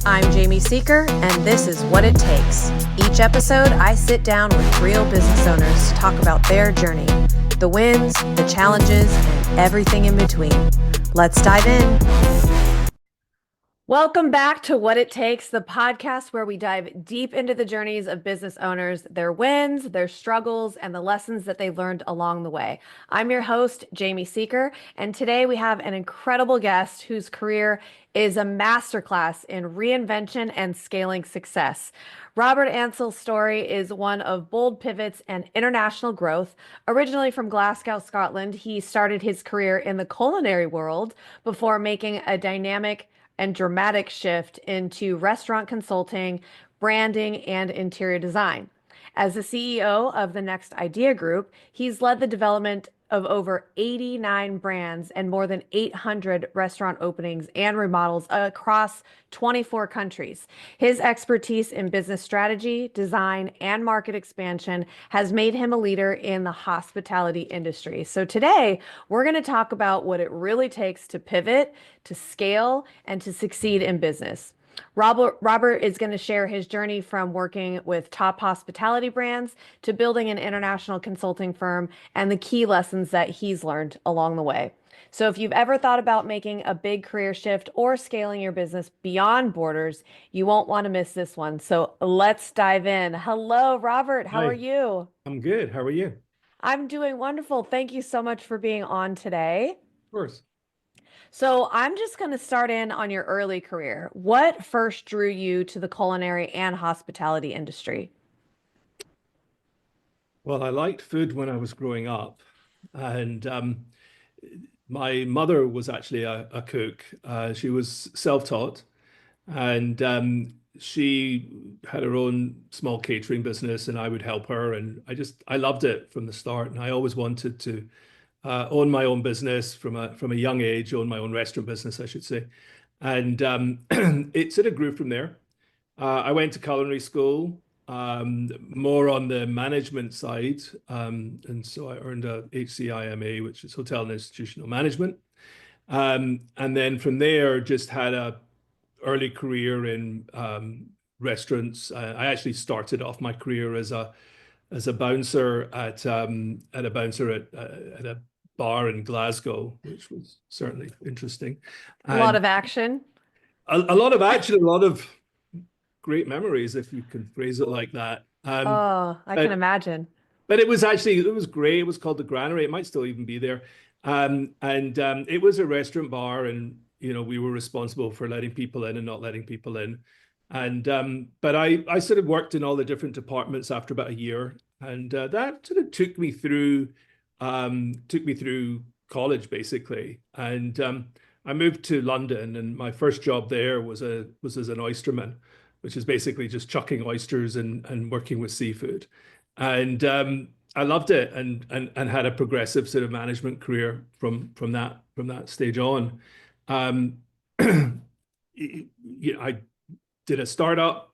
I'm Jamie Seeker, and this is What It Takes. Each episode, I sit down with real business owners to talk about their journey, the wins, the challenges, and everything in between. Let's dive in. Welcome back to What It Takes, the podcast where we dive deep into the journeys of business owners, their wins, their struggles, and the lessons that they learned along the way. I'm your host, Jamie Seeker, and today we have an incredible guest whose career is a masterclass in reinvention and scaling success. Robert Ancill's story is one of bold pivots and international growth. Originally from Glasgow, Scotland, he started his career in the culinary world before making a dynamic and dramatic shift into restaurant consulting, branding, and interior design. As the CEO of the Next Idea Group, he's led the development of over 89 brands and more than 800 restaurant openings and remodels across 24 countries. His expertise in business strategy, design, and market expansion has made him a leader in the hospitality industry. So today, we're going to talk about what it really takes to pivot, to scale, and to succeed in business. Robert is going to share his journey from working with top hospitality brands to building an international consulting firm and the key lessons that he's learned along the way. So if you've ever thought about making a big career shift or scaling your business beyond borders, you won't want to miss this one. So let's dive in. Hello, Robert. How are Hi, you? I'm good. How are you? Of I'm doing wonderful. Thank you so much for being on today. course. So I'm just going to start in on your early career. What first drew you to the culinary and hospitality industry? Well, I liked food when I was growing up, and my mother was actually a cook. She was self-taught, and she had her own small catering business, and I would help her, and I loved it from the start, and I always wanted to own my own business from a young age, own my own restaurant business, I should say, and it sort of grew from there. I went to culinary school, more on the management side, and so I earned a HCIMA, which is Hotel and Institutional Management. And then from there, just had a early career in restaurants. I actually started off my career as a bouncer at a bar in Glasgow, which was certainly interesting, A lot and of action. a lot of action, a lot of great memories, if you can phrase it like that. Oh, I can But imagine. but it was great. It was called the Granary. It might still even be there. And it was a restaurant bar, and we were responsible for letting people in and not letting people in. And but I sort of worked in all the different departments after about a year, and that sort of took me through college basically. And I moved to London, and my first job there was as an oysterman, which is basically just chucking oysters and working with seafood. And I loved it, and had a progressive sort of management career from that stage on. Um, I did a startup.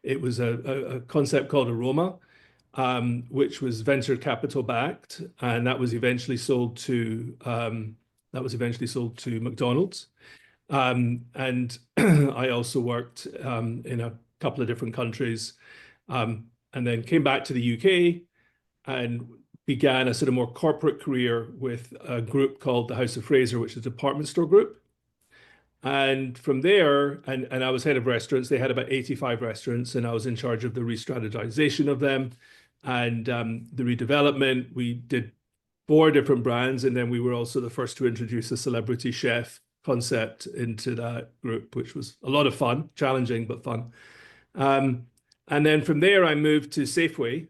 It was a concept called Aroma, which was venture capital backed, and that was eventually sold to McDonald's. And I also worked in a couple of different countries, and then came back to the UK and began a sort of more corporate career with a group called the House of Fraser, which is a department store group. And from there, and I was head of restaurants. They had about 85 restaurants, and I was in charge of the re-strategization of them and the redevelopment. We did four different brands, and then we were also the first to introduce a celebrity chef concept into that group, which was a lot of fun, challenging but fun. And then from there, I moved to Safeway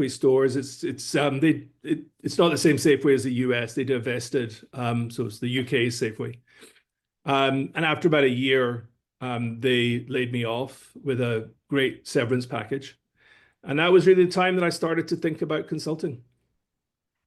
stores. It's not the same Safeway as the US. They divested, so it's the UK's Safeway. And after about a year, they laid me off with a great severance package. And that was really the time that I started to think about consulting.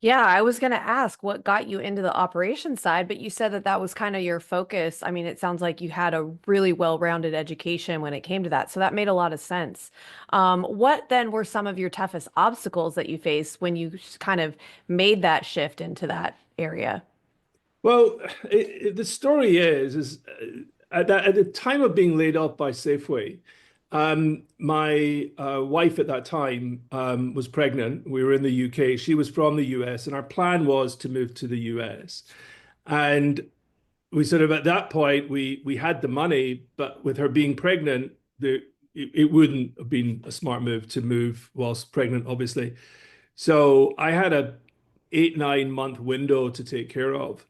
Yeah, I was going to ask what got you into the operations side, but you said that that was kind of your focus. I mean, it sounds like you had a really well-rounded education when it came to that. So that made a lot of sense. What then were some of your toughest obstacles that you faced when you kind of made that shift into that area? Well, the story is at the time of being laid off by Safeway, my wife at that time was pregnant. We were in the UK. She was from the US, and our plan was to move to the US. And we sort of at that point we had the money, but with her being pregnant, it wouldn't have been a smart move to move whilst pregnant, obviously. So I had a 8, 9 month window to take care of.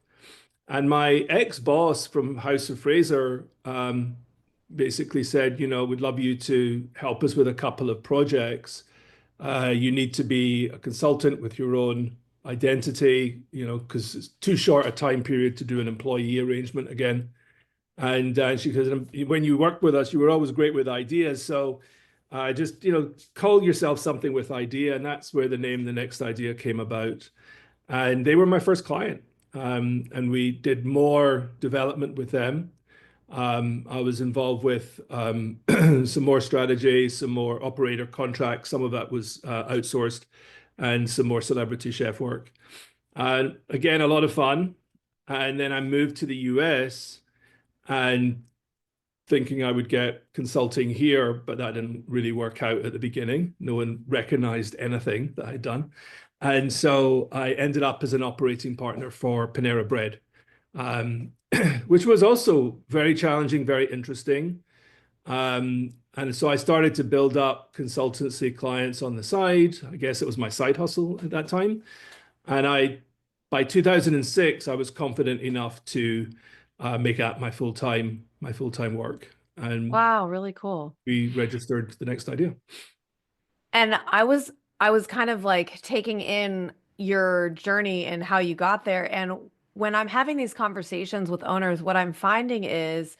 And my ex-boss from House of Fraser basically said, we'd love you to help us with a couple of projects. You need to be a consultant with your own identity, because it's too short a time period to do an employee arrangement again. And she goes, when you worked with us, you were always great with ideas. So just, call yourself something with idea. And that's where the name The Next Idea came about. And they were my first client. And we did more development with them. I was involved with some more strategy, some more operator contracts. Some of that was outsourced, and some more celebrity chef work. And again, a lot of fun. And then I moved to the US and thinking I would get consulting here, but that didn't really work out at the beginning. No one recognized anything that I'd done. And so I ended up as an operating partner for Panera Bread, um, which was also very challenging, very interesting. And so I started to build up consultancy clients on the side. I guess it was my side hustle at that time. And by 2006, I was confident enough to make that my full time work. And Wow, really cool. we registered The Next Idea. And I was kind of like taking in your journey and how you got there. And when I'm having these conversations with owners, what I'm finding is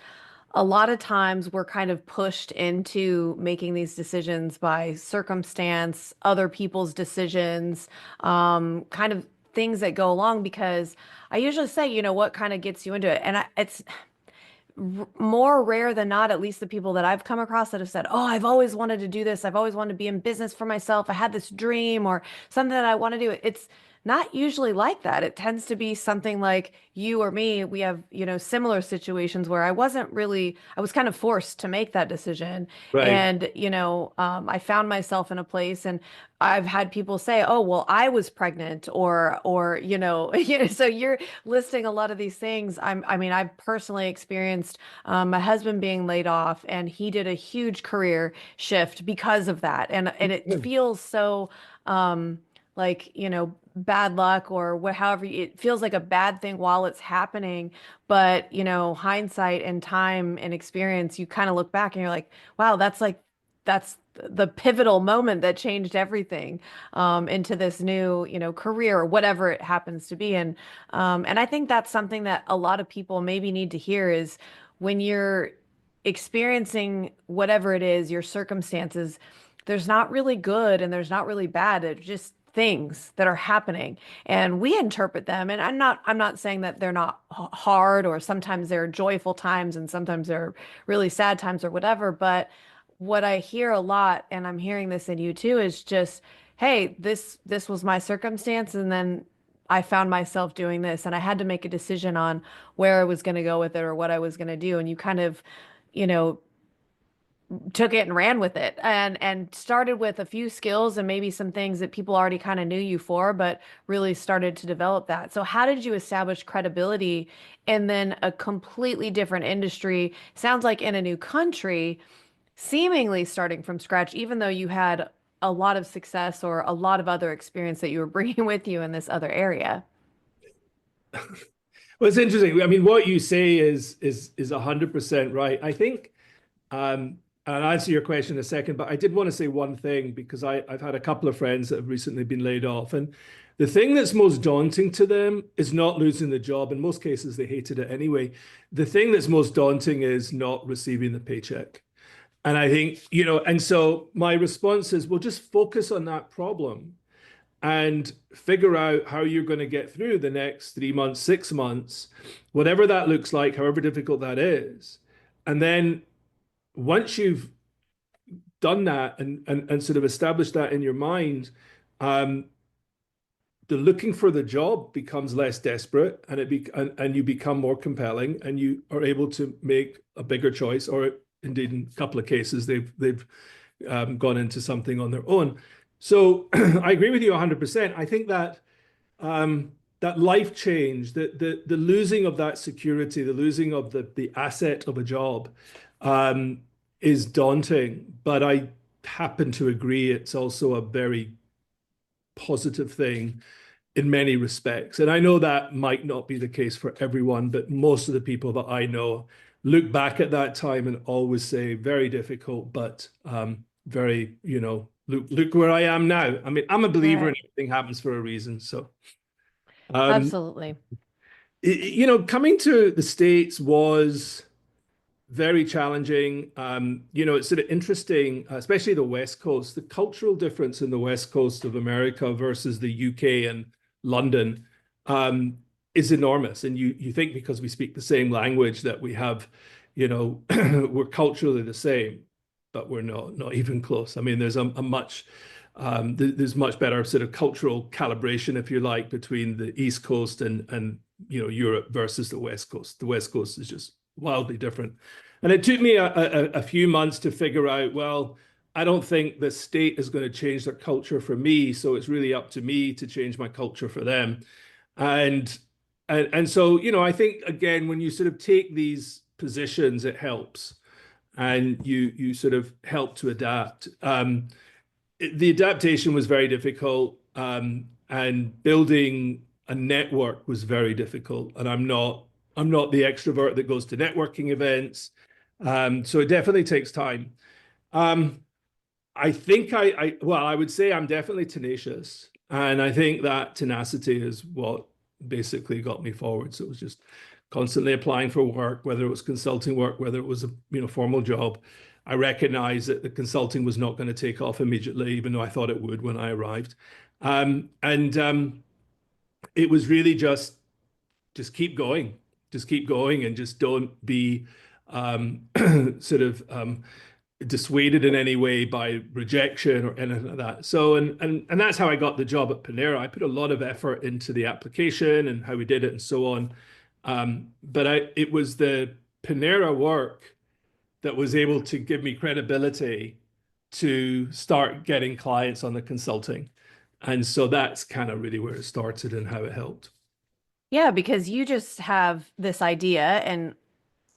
a lot of times we're kind of pushed into making these decisions by circumstance, other people's decisions, kind of things that go along because I usually say, what kind of gets you into it? And it's more rare than not, at least the people that I've come across that have said, "Oh, I've always wanted to do this. I've always wanted to be in business for myself. I had this dream or something that I want to do." It's not usually like that. It tends to be something like you or me. We have, similar situations where I was kind of forced to make that decision. Right. And, I found myself in a place and I've had people say, "Oh, well, I was pregnant," or, so you're listing a lot of these things. I mean, I've personally experienced my husband being laid off, and he did a huge career shift because of that. And it feels so like, bad luck or however it feels like a bad thing while it's happening. But, hindsight and time and experience, you kind of look back and you're like, wow, that's the pivotal moment that changed everything into this new, career or whatever it happens to be. And I think that's something that a lot of people maybe need to hear is when you're experiencing whatever it is, your circumstances, there's not really good and there's not really bad. It's just things that are happening and we interpret them. And I'm not saying that they're not hard or sometimes they're joyful times and sometimes they're really sad times or whatever. But what I hear a lot, and I'm hearing this in you too, is just, hey, this was my circumstance, and then I found myself doing this, and I had to make a decision on where I was going to go with it or what I was going to do. And you kind of, you know, took it and ran with it and started with a few skills and maybe some things that people already kind of knew you for, but really started to develop that. So how did you establish credibility in then a completely different industry? Sounds like in a new country seemingly starting from scratch, even though you had a lot of success or a lot of other experience that you were bringing with you in this other area. Well, it's interesting. I mean, what you say is 100% right. I think, and I'll answer your question in a second, but I did want to say one thing because I've had a couple of friends that have recently been laid off, and the thing that's most daunting to them is not losing the job. In most cases, they hated it anyway. The thing that's most daunting is not receiving the paycheck. And I think, and so my response is, well, just focus on that problem and figure out how you're going to get through the next 3 months, 6 months, whatever that looks like, however difficult that is. And then once you've done that and sort of established that in your mind, um, the looking for the job becomes less desperate, and and you become more compelling, and you are able to make a bigger choice, or indeed in a couple of cases they've gone into something on their own. So I agree with you 100%. I think that that life change, the losing of that security, the losing of the asset of a job, is daunting. But I happen to agree it's also a very positive thing in many respects. And I know that might not be the case for everyone, but most of the people that I know look back at that time and always say very difficult, but very, look where I am now. I mean, I'm a believer in Right. everything happens for a reason. So, um, Absolutely. coming to the States was very challenging. It's sort of interesting, especially the West Coast, the cultural difference in the West Coast of America versus the UK and London is enormous. And you think because we speak the same language that we have, we're culturally the same, but we're not even close. I mean, there's a much there's much better sort of cultural calibration, if you like, between the East Coast and Europe versus the West Coast. The West Coast is just wildly different. And it took me a few months to figure out, well, I don't think the state is going to change their culture for me, so it's really up to me to change my culture for them. And so, I think again, when you sort of take these positions, it helps, and you sort of help to adapt. The adaptation was very difficult, and building a network was very difficult. And I'm not the extrovert that goes to networking events, so it definitely takes time. Um, I think well, I would say I'm definitely tenacious, and I think that tenacity is what basically got me forward. So it was just constantly applying for work, whether it was consulting work, whether it was a formal job. I recognized that the consulting was not going to take off immediately, even though I thought it would when I arrived. And it was really just keep going, and just don't be sort of dissuaded in any way by rejection or anything like that. So, and that's how I got the job at Panera. I put a lot of effort into the application and how we did it and so on. But it was the Panera work that was able to give me credibility to start getting clients on the consulting. And so that's kind of really where it started and how it helped. Yeah, because you just have this idea and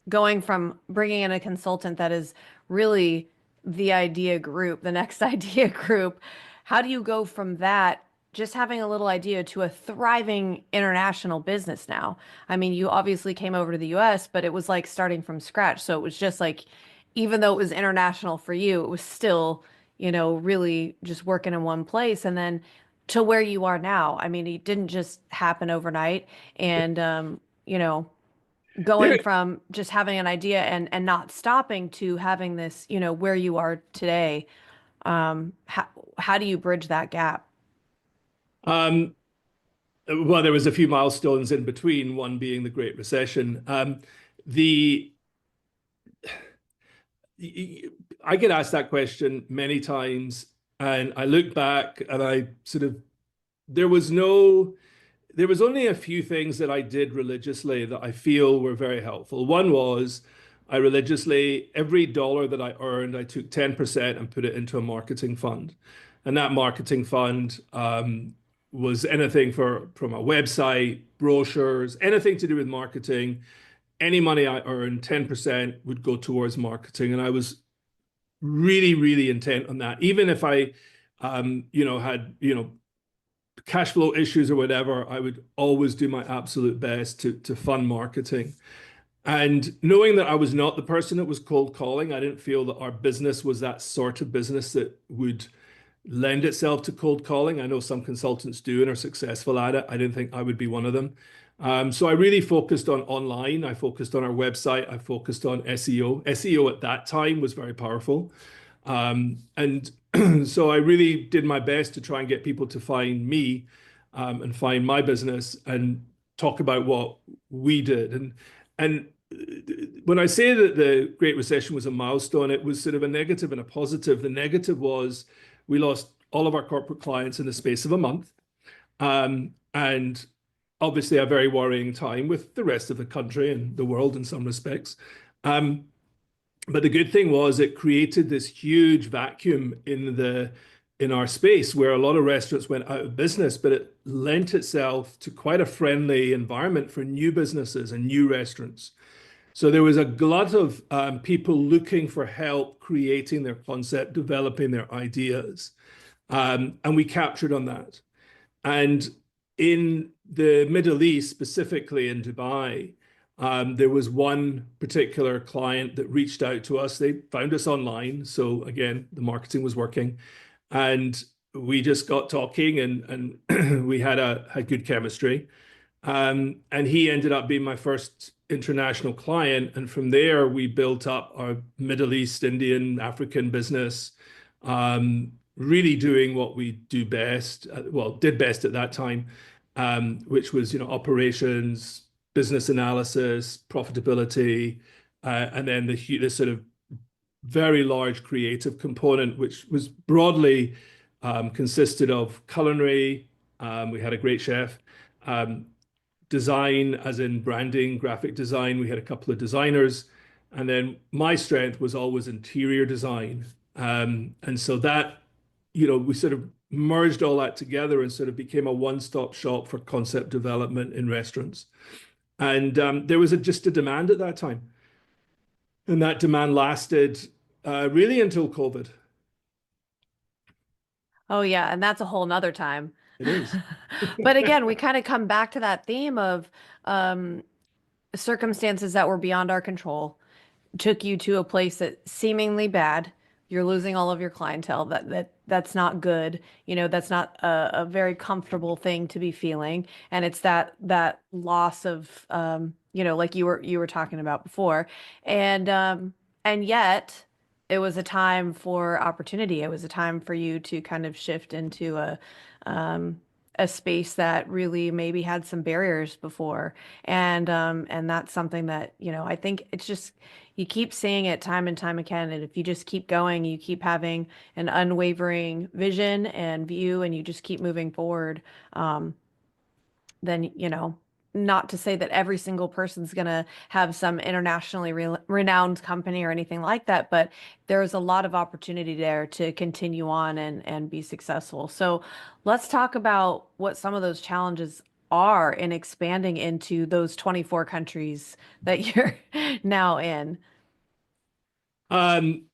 going from bringing in a consultant that is really the idea group, the next idea group, how do you go from that, just having a little idea, to a thriving international business now? I mean, you obviously came over to the US, but it was like starting from scratch. So it was just like, even though it was international for you, it was still, really just working in one place. And then to where you are now. I mean, it didn't just happen overnight. And, going There, from just having an idea and not stopping to having this, where you are today. How do you bridge that gap? um, well, there was a few milestones in between, one being the Great Recession. The I get asked that question many times, and I look back and I sort of there was no there was only a few things that I did religiously that I feel were very helpful. One was I religiously, every dollar that I earned, I took 10% and put it into a marketing fund. And that marketing fund was anything from a website, brochures, anything to do with marketing. Any money I earned, 10% would go towards marketing. And I was really, really intent on that. Even if I, had, cash flow issues or whatever, I would always do my absolute best to fund marketing. And knowing that I was not the person that was cold calling, I didn't feel that our business was that sort of business that would lend itself to cold calling. I know some consultants do and are successful at it. I didn't think I would be one of them. So I really focused on online. I focused on our website. I focused on SEO. SEO at that time was very powerful. And so I really did my best to try and get people to find me, and find my business and talk about what we did. And when I say that the Great Recession was a milestone, it was sort of a negative and a positive. The negative was we lost all of our corporate clients in the space of a month. And obviously a very worrying time with the rest of the country and the world in some respects. Um, but the good thing was it created this huge vacuum in our space where a lot of restaurants went out of business, but it lent itself to quite a friendly environment for new businesses and new restaurants. So there was a glut of people looking for help creating their concept, developing their ideas. And we captured on that. And in the Middle East, specifically in Dubai, there was one particular client that reached out to us. They found us online. So again, the marketing was working. And we just got talking and we had good chemistry. And he ended up being my first international client. And from there, we built up our Middle East, Indian, African business, really doing what we do best, well, did best at that time, which was, operations, business analysis, profitability, and then the sort of very large creative component, which was broadly consisted of culinary. We had a great chef. Design, as in branding, graphic design. We had a couple of designers. And then my strength was always interior design. And so that, we sort of merged all that together and sort of became a one-stop shop for concept development in restaurants. And there was just a demand at that time. And that demand lasted really until COVID. Oh yeah, and that's a whole nother time. It is. But again, we kind of come back to that theme of um, circumstances that were beyond our control took you to a place that seemingly bad. You're losing all of your clientele. That's not good. That's not a very comfortable thing to be feeling. And it's that loss of like you were talking about before. And yet it was a time for opportunity. It was a time for you to kind of shift into um a space that really maybe had some barriers before. And that's something that, I think it's just you keep seeing it time and time again. And if you just keep going, you keep having an unwavering vision and view, and you just keep moving forward, then, not to say that every single person's going to have some internationally renowned company or anything like that, but there's a lot of opportunity there to continue on and be successful. So let's talk about what some of those challenges are in expanding into those 24 countries that you're now in. Um,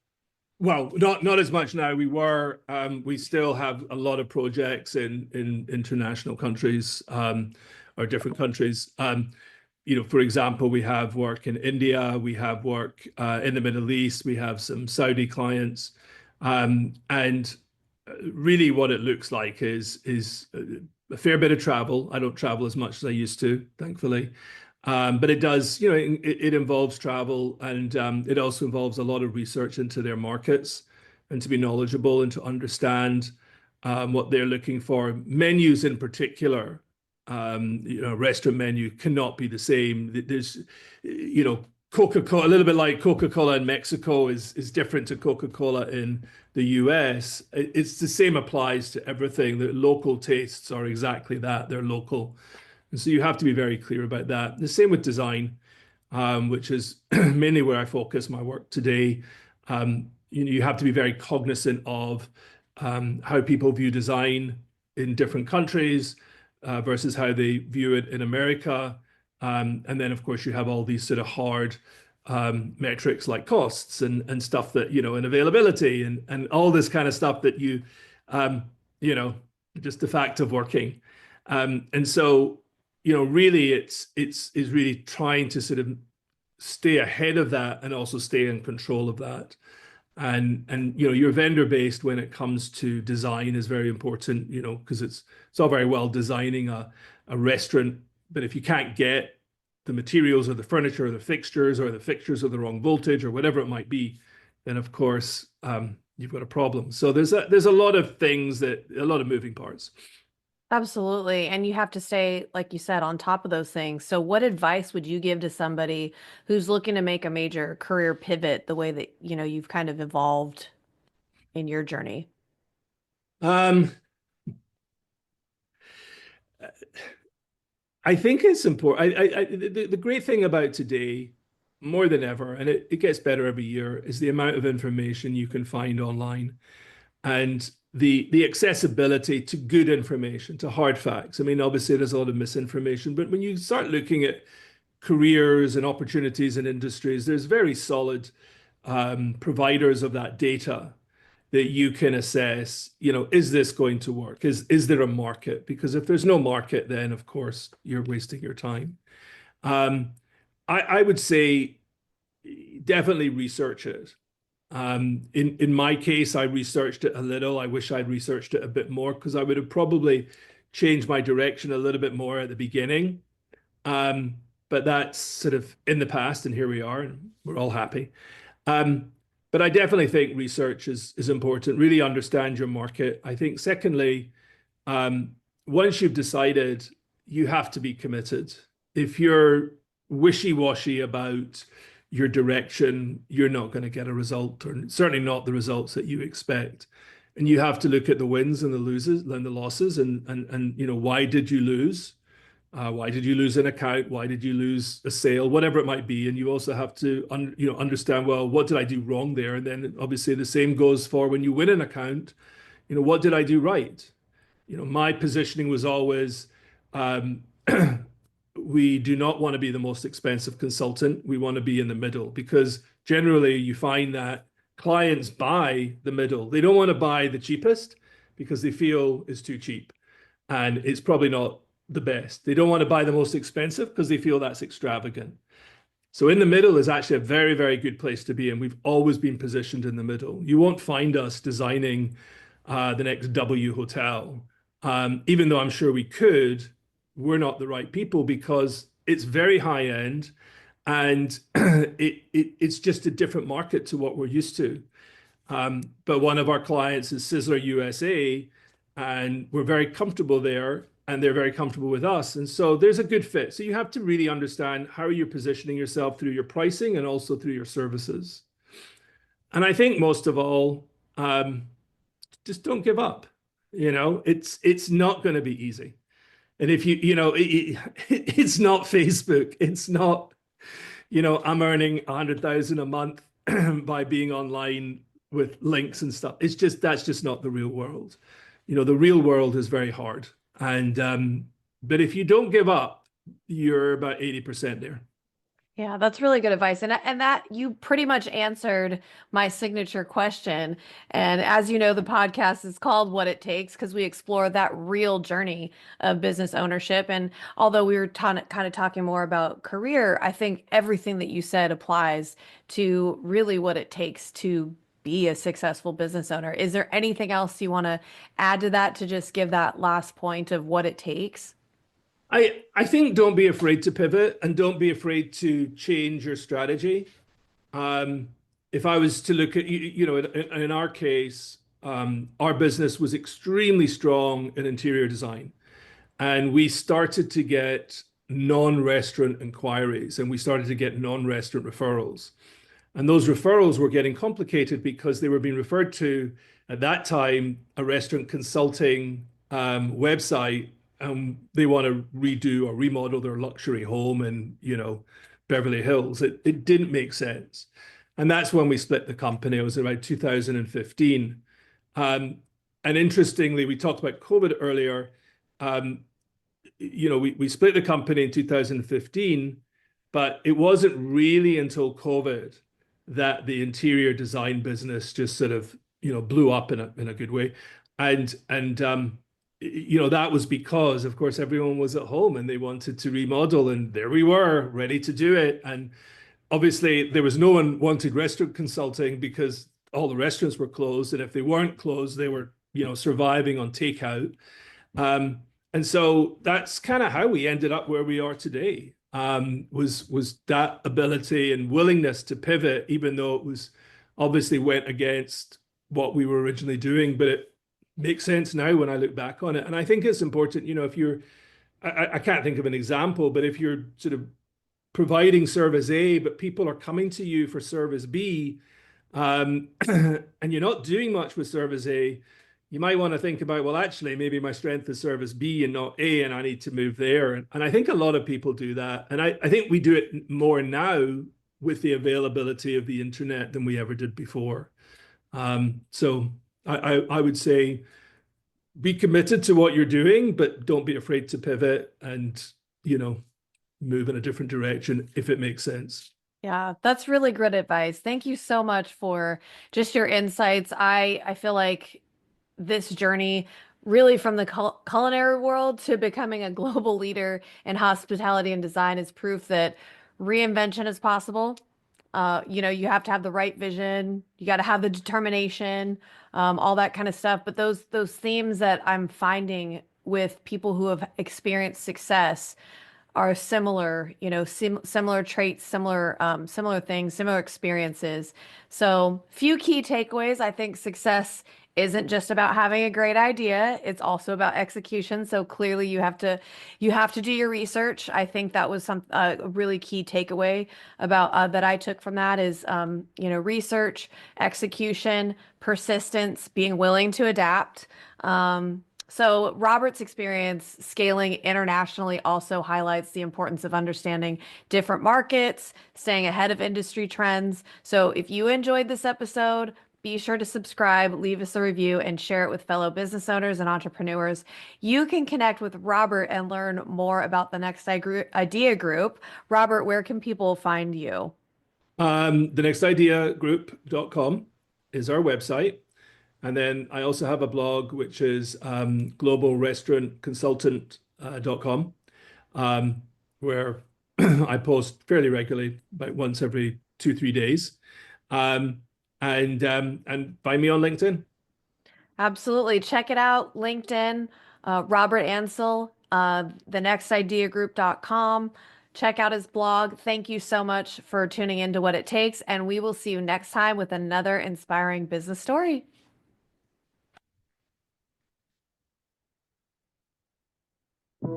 well, not as much now. We still have a lot of projects in international countries, or different countries. For example, we have work in India, we have work in the Middle East, we have some Saudi clients, and really what it looks like is a fair bit of travel. I don't travel as much as I used to, thankfully. But it does, it involves travel, and it also involves a lot of research into their markets and to be knowledgeable and to understand what they're looking for. Menus in particular, restaurant menu cannot be the same. There's, Coca-Cola, a little bit like Coca-Cola in Mexico is different to Coca-Cola in the US. It's the same applies to everything. The local tastes are exactly that. They're local. And so you have to be very clear about that. The same with design, which is mainly where I focus my work today. You have to be very cognizant of how people view design in different countries versus how they view it in America. And then, of course, you have all these sort of hard metrics like costs and stuff that, and availability and all this kind of stuff that you know, just the fact of working. And so, really it's really trying to sort of stay ahead of that and also stay in control of that. And your vendor based when it comes to design is very important, because it's all very well designing a restaurant, but if you can't get the materials or the furniture or the fixtures are the wrong voltage or whatever it might be, then of course you've got a problem. So there's a lot of things a lot of moving parts. Absolutely. And you have to stay, like you said, on top of those things. So what advice would you give to somebody who's looking to make a major career pivot the way that, you've kind of evolved in your journey? Um, I think it's important. The great thing about today, more than ever, and it gets better every year, is the amount of information you can find online and the accessibility to good information, to hard facts. I mean, obviously, there's a lot of misinformation, but when you start looking at careers and opportunities in industries, there's very solid providers of that data that you can assess, is this going to work? Is there a market? Because if there's no market, then of course you're wasting your time. Um, I would say definitely research it. In my case, I researched it a little. I wish I'd researched it a bit more because I would have probably changed my direction a little bit more at the beginning. But that's sort of in the past, and here we are, and we're all happy. Um, but I definitely think research is important. Really understand your market. I think secondly, um, once you've decided, you have to be committed. If you're wishy-washy about your direction, you're not going to get a result, or certainly not the results that you expect. And you have to look at the wins and the losses and the losses, and why did you lose? Why did you lose an account? Why did you lose a sale? Whatever it might be. And you also have to understand, well, what did I do wrong there? And then obviously the same goes for when you win an account. What did I do right? My positioning was always, um, we do not want to be the most expensive consultant. We want to be in the middle, because generally you find that clients buy the middle. They don't want to buy the cheapest because they feel it's too cheap and it's probably not the best. They don't want to buy the most expensive because they feel that's extravagant. So in the middle is actually a very, very good place to be. And we've always been positioned in the middle. You won't find us designing the next W hotel. Even though I'm sure we could, we're not the right people because it's very high end and it's just a different market to what we're used to. But one of our clients is Sizzler USA, and we're very comfortable there, and they're very comfortable with us. And so there's a good fit. So you have to really understand how you're positioning yourself through your pricing and also through your services. And I think most of all, just don't give up. It's not going to be easy. And if it's not Facebook. It's not, I'm earning 100,000 a month by being online with links and stuff. That's just not the real world. The real world is very hard. And but if you don't give up, you're about 80% there. Yeah, that's really good advice. And that you pretty much answered my signature question. And as you know, the podcast is called What It Takes because we explore that real journey of business ownership. And although we were kind of talking more about career, I think everything that you said applies to really what it takes to be a successful business owner. Is there anything else you want to add to that to just give that last point of what it takes? I think don't be afraid to pivot and don't be afraid to change your strategy. If I was to look at, in our case, our business was extremely strong in interior design. And we started to get non-restaurant inquiries and we started to get non-restaurant referrals. And those referrals were getting complicated because they were being referred to, at that time, a restaurant consulting website. They want to redo or remodel their luxury home in, Beverly Hills. It didn't make sense. And that's when we split the company. It was around 2015. And interestingly, we talked about COVID earlier. We split the company in 2015, but it wasn't really until COVID that the interior design business just sort of, blew up in a good way. And that was because, of course, everyone was at home and they wanted to remodel, and there we were, ready to do it. And obviously, there was no one wanted restaurant consulting because all the restaurants were closed, and if they weren't closed, they were, surviving on takeout. And so that's kind of how we ended up where we are today. Was that ability and willingness to pivot, even though it was obviously went against what we were originally doing, but it makes sense now when I look back on it. And I think it's important, if you're, I can't think of an example, but if you're sort of providing service A, but people are coming to you for service B, and you're not doing much with service A, you might want to think about, well, actually, maybe my strength is service B and not A, and I need to move there. And I think a lot of people do that. And I think we do it more now with the availability of the internet than we ever did before. So I would say be committed to what you're doing, but don't be afraid to pivot and, move in a different direction if it makes sense. Yeah, that's really good advice. Thank you so much for just your insights. I feel like this journey really from the culinary world to becoming a global leader in hospitality and design is proof that reinvention is possible. You have to have the right vision, you got to have the determination, all that kind of stuff. But those themes that I'm finding with people who have experienced success are similar, similar traits, similar things, similar experiences. So, few key takeaways. I think success isn't just about having a great idea, it's also about execution. So clearly you have to do your research. I think that was a really key takeaway about that I took from that is research, execution, persistence, being willing to adapt. So Robert's experience scaling internationally also highlights the importance of understanding different markets, staying ahead of industry trends. So if you enjoyed this episode, be sure to subscribe, leave us a review, and share it with fellow business owners and entrepreneurs. You can connect with Robert and learn more about the Next Idea Group. Robert, where can people find you? thenextideagroup.com is our website. And then I also have a blog, which is globalrestaurantconsultant.com, where I post fairly regularly, about once every 2-3 days. And find me on LinkedIn. Absolutely. Check it out. LinkedIn, Robert Ancill, thenextideagroup.com. Check out his blog. Thank you so much for tuning into What It Takes, and we will see you next time with another inspiring business story.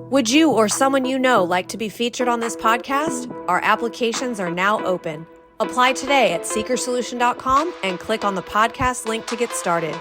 Would you or someone you know like to be featured on this podcast? Our applications are now open. Apply today at seekersolution.com and click on the podcast link to get started.